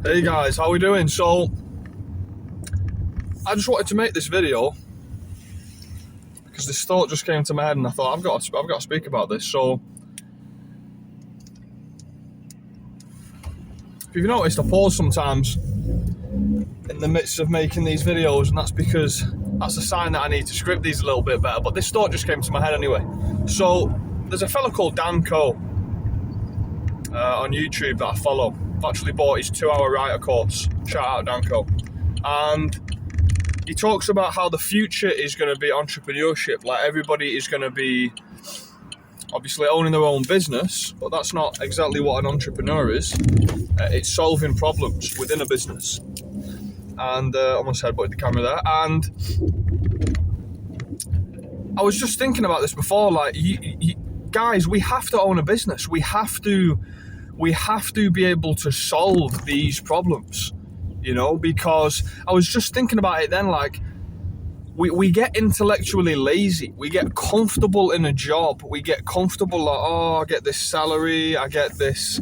Hey guys, how we doing? So, I just wanted to make this video because this thought just came to my head, and I thought I've got to speak about this. So, if you've noticed, I pause sometimes in the midst of making these videos, and that's because that's a sign that I need to script these a little bit better. But this thought just came to my head anyway. So, there's a fella called Dan Coe on YouTube that I follow. I've actually bought his 2-hour writer course. Shout out Dan Coe. And he talks about how the future is going to be entrepreneurship. Like, everybody is going to be obviously owning their own business, but that's not exactly what an entrepreneur is. It's solving problems within a business. And almost headbutted the camera there. And I was just thinking about this before. Like, guys, we have to own a business. We have to be able to solve these problems. You know, because I was just thinking about it then, like, we get intellectually lazy. We get comfortable in a job. We get comfortable, like, oh, I get this salary, I get this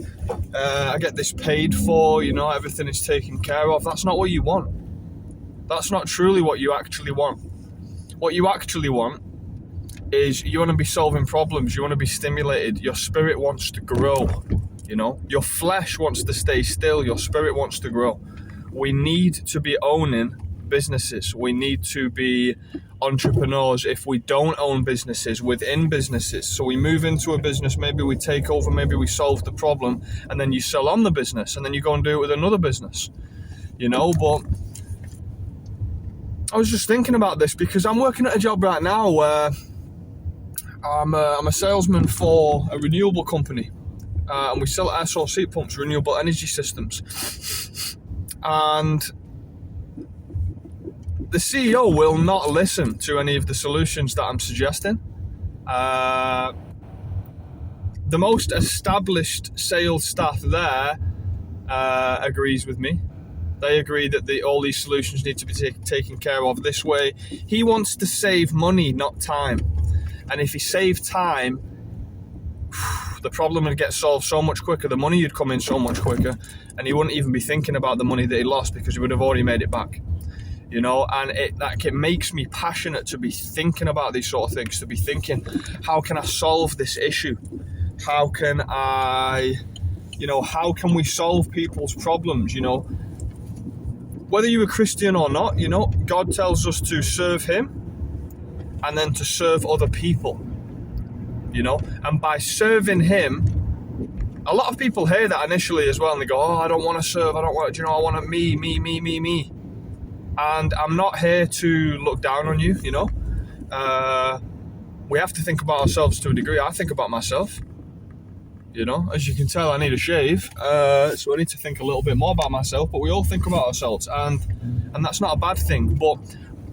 paid for, you know, everything is taken care of. That's not what you want. That's not truly what you actually want. What you actually want is you want to be solving problems. You want to be stimulated. Your spirit wants to grow, you know. Your flesh wants to stay still. Your spirit wants to grow. We need to be owning businesses. We need to be entrepreneurs. If we don't own businesses within businesses, so we move into a business, maybe we take over, maybe we solve the problem, and then you sell on the business, and then you go and do it with another business, you know. But I was just thinking about this because I'm working at a job right now where I'm a salesman for a renewable company, and we sell air source heat pumps, renewable energy systems. And the CEO will not listen to any of the solutions that I'm suggesting. The most established sales staff there agrees with me. They agree that all these solutions need to be taken care of this way. He wants to save money, not time. And if he saved time, the problem would get solved so much quicker, the money would come in so much quicker, and he wouldn't even be thinking about the money that he lost because he would have already made it back, you know. And it makes me passionate to be thinking about these sort of things, to be thinking, how can I solve this issue? How can we solve people's problems, you know? Whether you're a Christian or not, you know, God tells us to serve him and then to serve other people. You know, and by serving him, a lot of people hear that initially as well, and they go, oh, I don't want to serve, I want me. And I'm not here to look down on you, you know. We have to think about ourselves to a degree. I think about myself, you know. As you can tell, I need a shave, so I need to think a little bit more about myself, but we all think about ourselves, and that's not a bad thing. But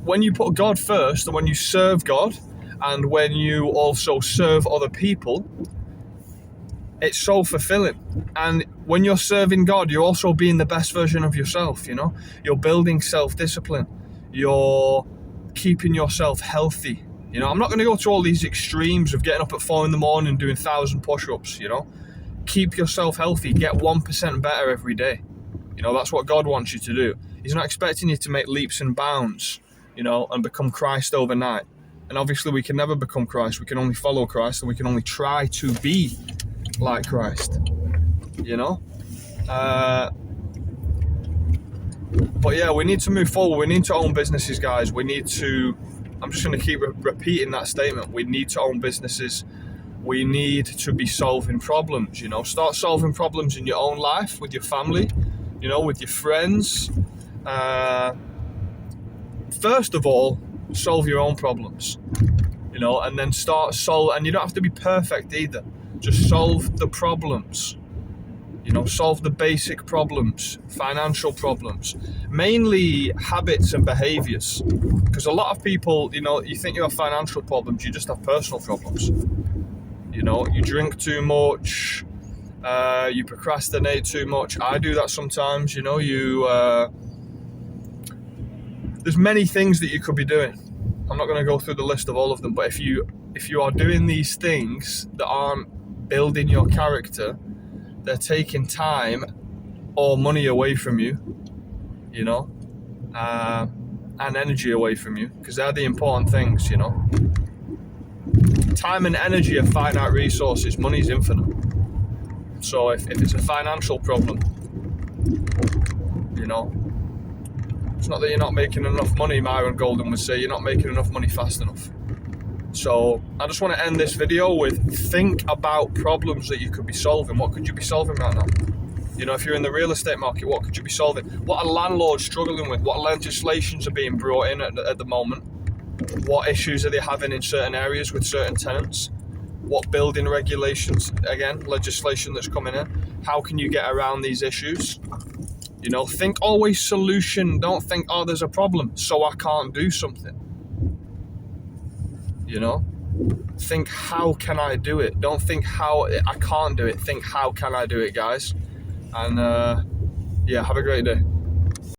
when you put God first, and when you serve God, and when you also serve other people, it's so fulfilling. And when you're serving God, you're also being the best version of yourself, you know. You're building self-discipline. You're keeping yourself healthy. You know, I'm not going to go to all these extremes of getting up at 4 a.m. and doing 1,000 push-ups, you know. Keep yourself healthy. Get 1% better every day. You know, that's what God wants you to do. He's not expecting you to make leaps and bounds, you know, and become Christ overnight. And obviously we can never become Christ. We can only follow Christ, and we can only try to be like Christ, you know. But yeah, we need to move forward. We need to own businesses, guys. We need to, I'm just going to keep repeating that statement. We need to own businesses. We need to be solving problems, you know. Start solving problems in your own life, with your family, you know, with your friends. First of all, solve your own problems, you know, and then and you don't have to be perfect either. Just solve the problems, you know. Solve the basic problems, financial problems, mainly habits and behaviors, because a lot of people, you know, you think you have financial problems, you just have personal problems. You know, you drink too much, you procrastinate too much. I do that sometimes, you know. There's many things that you could be doing. I'm not going to go through the list of all of them, but if you are doing these things that aren't building your character, they're taking time or money away from you, you know, and energy away from you, because they're the important things, you know. Time and energy are finite resources, money's infinite. So if it's a financial problem, you know, it's not that you're not making enough money, Myron Golden would say, you're not making enough money fast enough. So I just want to end this video with, think about problems that you could be solving. What could you be solving right now? You know, if you're in the real estate market, what could you be solving? What are landlords struggling with? What legislations are being brought in at the moment? What issues are they having in certain areas with certain tenants? What building regulations, again, legislation that's coming in? How can you get around these issues? You know, think always solution. Don't think, oh, there's a problem, so I can't do something. You know? Think, how can I do it? Don't think how I can't do it. Think, how can I do it, guys? And yeah, have a great day.